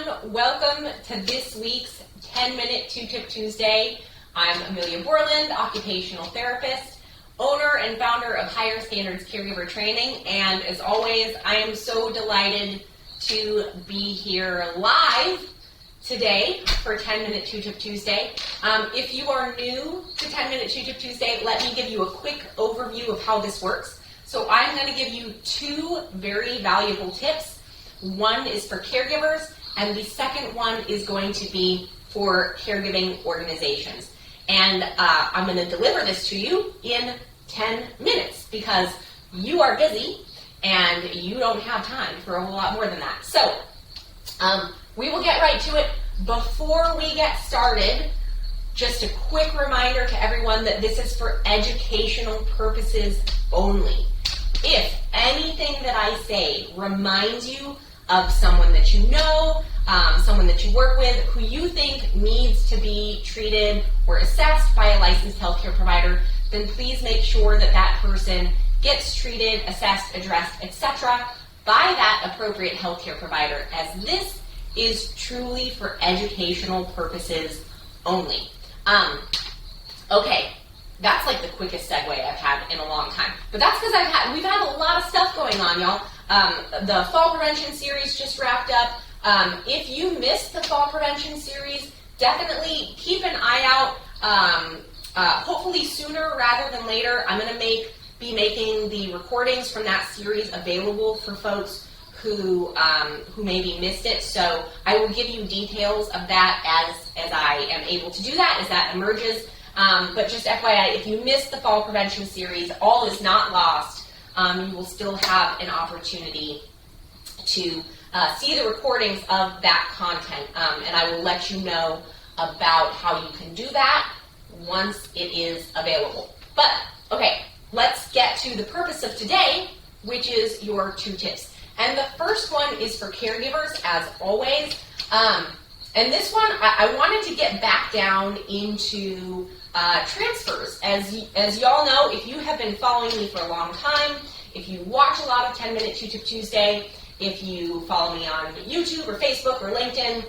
Welcome to this week's 10-Minute 2-Tip Tuesday. I'm Amelia Borland, occupational therapist, owner and founder of Higher Standards Caregiver Training, and as always, I am so delighted to be here live today for 10-Minute 2-Tip Tuesday. If you are new to 10-Minute 2-Tip Tuesday, let me give you a quick overview of how this works. So I'm going to give you two very valuable tips. One is for caregivers, and the second one is going to be for caregiving organizations. And I'm going to deliver this to you in 10 minutes because you are busy and you don't have time for a whole lot more than that. So we will get right to it. Before we get started, just a quick reminder to everyone that this is for educational purposes only. If anything that I say reminds you of someone that you know, someone that you work with, who you think needs to be treated or assessed by a licensed healthcare provider, then please make sure that that person gets treated, assessed, addressed, etc. by that appropriate healthcare provider, as this is truly for educational purposes only. Okay, that's like the quickest segue I've had in a long time. But that's because we've had a lot of stuff going on, y'all. The fall prevention series just wrapped up. If you missed the fall prevention series, definitely keep an eye out. Hopefully sooner rather than later, I'm going to be making the recordings from that series available for folks who maybe missed it. So I will give you details of that as I am able to do that, as that emerges. But just FYI, if you missed the fall prevention series, all is not lost. You will still have an opportunity to see the recordings of that content, and I will let you know about how you can do that once it is available. But, okay, let's get to the purpose of today, which is your two tips. And the first one is for caregivers, as always. And this one, I wanted to get back down into transfers. As y'all know, if you have been following me for a long time, if you watch a lot of 10-Minute 2-Tip Tuesday, if you follow me on YouTube or Facebook or LinkedIn,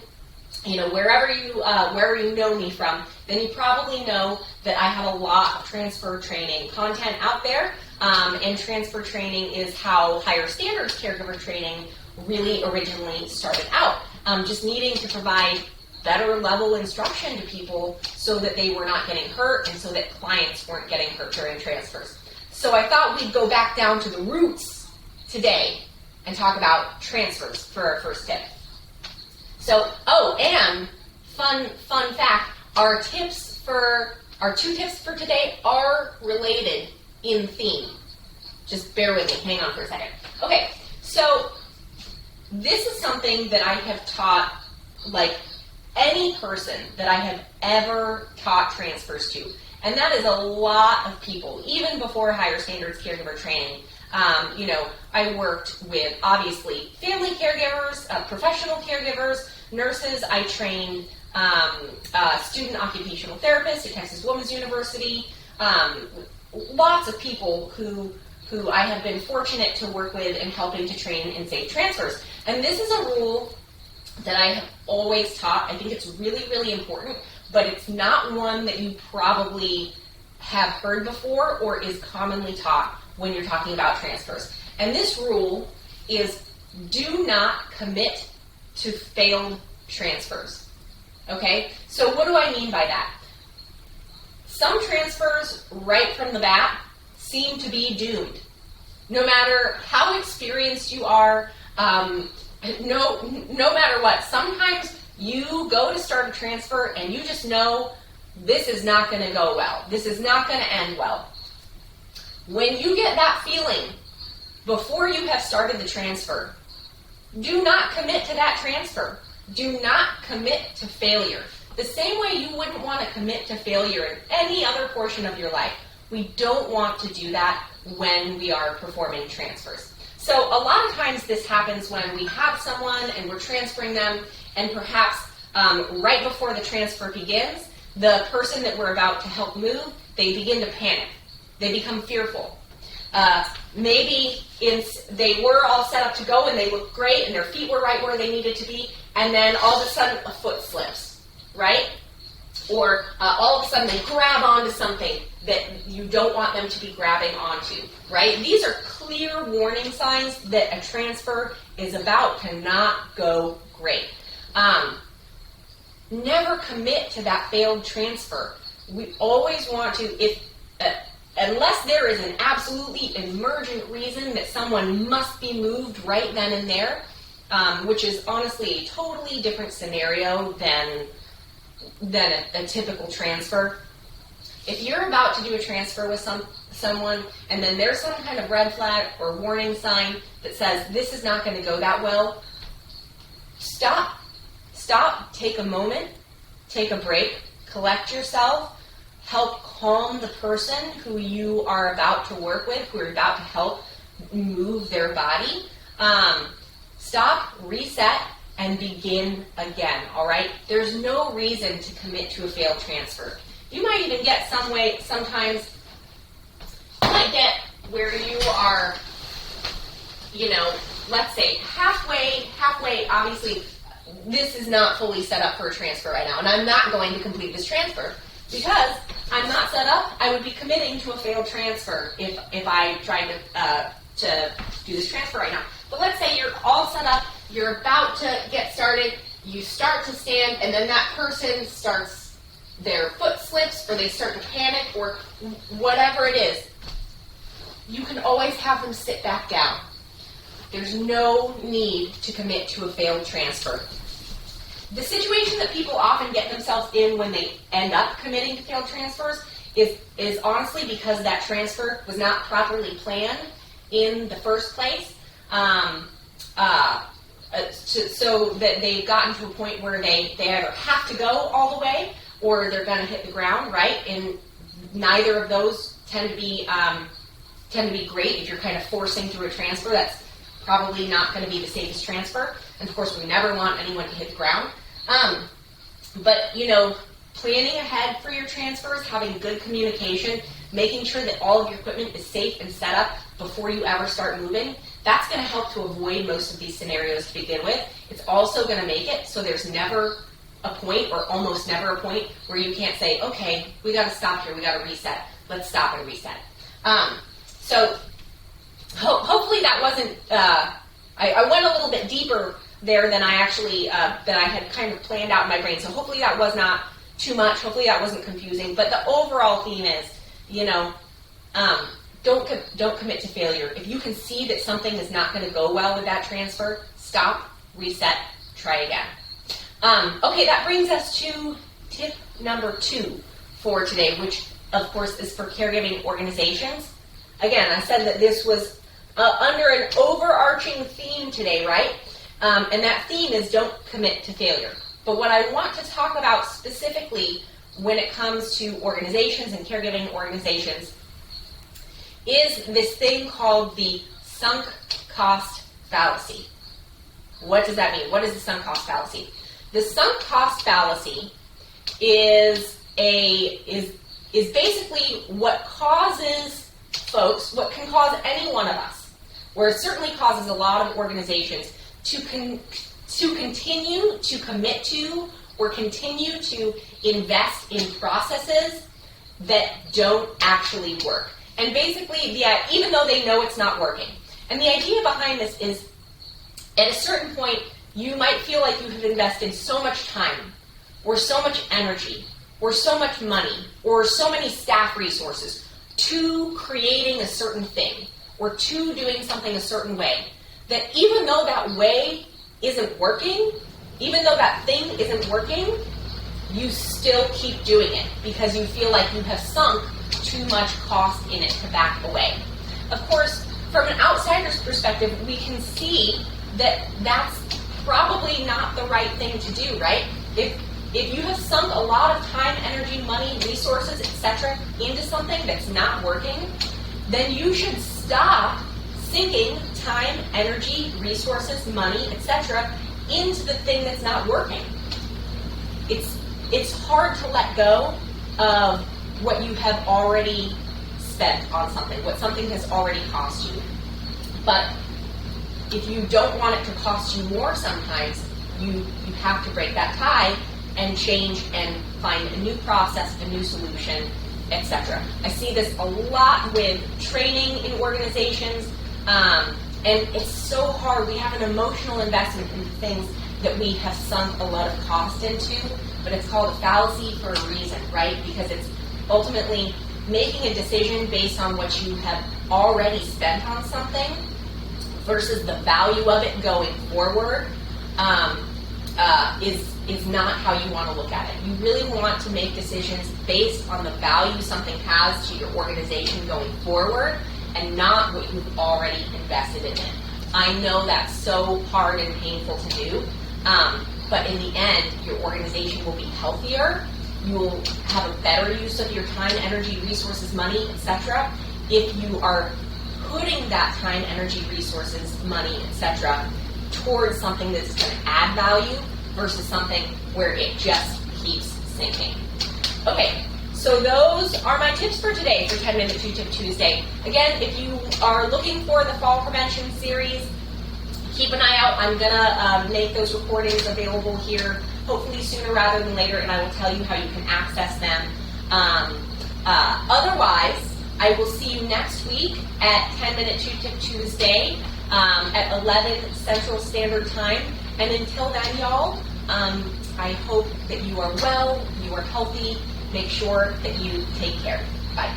wherever you know me from, then you probably know that I have a lot of transfer training content out there. And transfer training is how Higher Standards Caregiver Training really originally started out. Just needing to provide better level instruction to people so that they were not getting hurt and so that clients weren't getting hurt during transfers. So I thought we'd go back down to the roots today and talk about transfers for our first tip. So, and fun fact, our two tips for today are related in theme. Just bear with me, hang on for a second. Okay, so this is something that I have taught, like, any person that I have ever taught transfers to, and that is a lot of people, even before Higher Standards Caregiver Training. I worked with, obviously, family caregivers, professional caregivers, nurses. I trained student occupational therapists at Texas Women's University, lots of people who I have been fortunate to work with in helping to train in safe transfers. And this is a rule that I have always taught. I think it's really, really important, but it's not one that you probably have heard before or is commonly taught when you're talking about transfers. And this rule is do not commit to failed transfers. Okay? So what do I mean by that? Some transfers right from the bat seem to be doomed. No matter how experienced you are, no matter what, sometimes you go to start a transfer and you just know this is not going to go well. This is not going to end well. When you get that feeling before you have started the transfer, do not commit to that transfer. Do not commit to failure. The same way you wouldn't want to commit to failure in any other portion of your life. We don't want to do that when we are performing transfers. So a lot of times this happens when we have someone and we're transferring them, and perhaps right before the transfer begins, the person that we're about to help move, they begin to panic. They become fearful. Maybe they were all set up to go and they looked great and their feet were right where they needed to be, and then all of a sudden a foot slips, right? Or all of a sudden they grab onto something that you don't want them to be grabbing onto, right? These are clear warning signs that a transfer is about to not go great. Never commit to that failed transfer. We always want to, unless there is an absolutely emergent reason that someone must be moved right then and there, which is honestly a totally different scenario than a typical transfer. If you're about to do a transfer with someone and then there's some kind of red flag or warning sign that says this is not going to go that well, stop, take a moment, take a break, collect yourself, help calm the person who you are about to work with, who are about to help move their body. Stop, reset, and begin again, all right? There's no reason to commit to a failed transfer. You might even get sometimes, you might get where you are, let's say halfway, obviously, this is not fully set up for a transfer right now, and I'm not going to complete this transfer because I'm not set up. I would be committing to a failed transfer if I tried to do this transfer right now. But let's say you're all set up, you're about to get started, you start to stand, and then that person their foot slips, or they start to panic, or whatever it is. You can always have them sit back down. There's no need to commit to a failed transfer. The situation that people often get themselves in when they end up committing to failed transfers is honestly because that transfer was not properly planned in the first place. So that they've gotten to a point where they either have to go all the way or they're going to hit the ground, right? And neither of those tend to be great. If you're kind of forcing through a transfer, that's probably not going to be the safest transfer. And of course, we never want anyone to hit the ground. But planning ahead for your transfers, having good communication, making sure that all of your equipment is safe and set up before you ever start moving, that's going to help to avoid most of these scenarios to begin with. It's also going to make it so there's never a point, or almost never a point, where you can't say, okay, we got to stop here, we got to reset. Let's stop and reset. So hopefully that wasn't, I went a little bit deeper there than I actually, than I had kind of planned out in my brain. So hopefully that was not too much. Hopefully that wasn't confusing. But the overall theme is, don't commit to failure. If you can see that something is not going to go well with that transfer, stop, reset, try again. Okay, that brings us to tip number 2 for today, which of course is for caregiving organizations. Again, I said that this was under an overarching theme today, right? And that theme is don't commit to failure. But what I want to talk about specifically when it comes to organizations and caregiving organizations is this thing called the sunk cost fallacy. What does that mean? What is the sunk cost fallacy? The sunk cost fallacy is basically what causes folks, what can cause any one of us, or it certainly causes a lot of organizations to continue to commit to or continue to invest in processes that don't actually work. And basically, even though they know it's not working. And the idea behind this is, at a certain point, you might feel like you have invested so much time, or so much energy, or so much money, or so many staff resources to creating a certain thing, or to doing something a certain way, that even though that way isn't working, even though that thing isn't working, you still keep doing it because you feel like you have sunk too much cost in it to back away. Of course, from an outsider's perspective, we can see that that's probably not the right thing to do, right? If you have sunk a lot of time, energy, money, resources, etc. into something that's not working, then you should stop sinking time, energy, resources, money, etc. into the thing that's not working. It's hard to let go of what you have already spent on something, what something has already cost you. But if you don't want it to cost you more sometimes, you have to break that tie and change and find a new process, a new solution, etc. I see this a lot with training in organizations, and it's so hard. We have an emotional investment in things that we have sunk a lot of cost into, but it's called a fallacy for a reason, right? Because it's ultimately making a decision based on what you have already spent on something versus the value of it going forward is not how you want to look at it. You really want to make decisions based on the value something has to your organization going forward and not what you've already invested in it. I know that's so hard and painful to do, but in the end, your organization will be healthier. You will have a better use of your time, energy, resources, money, etc. if you are putting that time, energy, resources, money, etc. towards something that's going to add value versus something where it just keeps sinking. Okay, so those are my tips for today for 10-Minute 2-Tip Tuesday. Again, if you are looking for the fall prevention series, keep an eye out. I'm going to make those recordings available here, hopefully sooner rather than later, and I will tell you how you can access them. Otherwise, I will see you next week at 10-Minute 2-Tip Tuesday at 11 Central Standard Time. And until then, y'all, I hope that you are well, you are healthy. Make sure that you take care. Bye.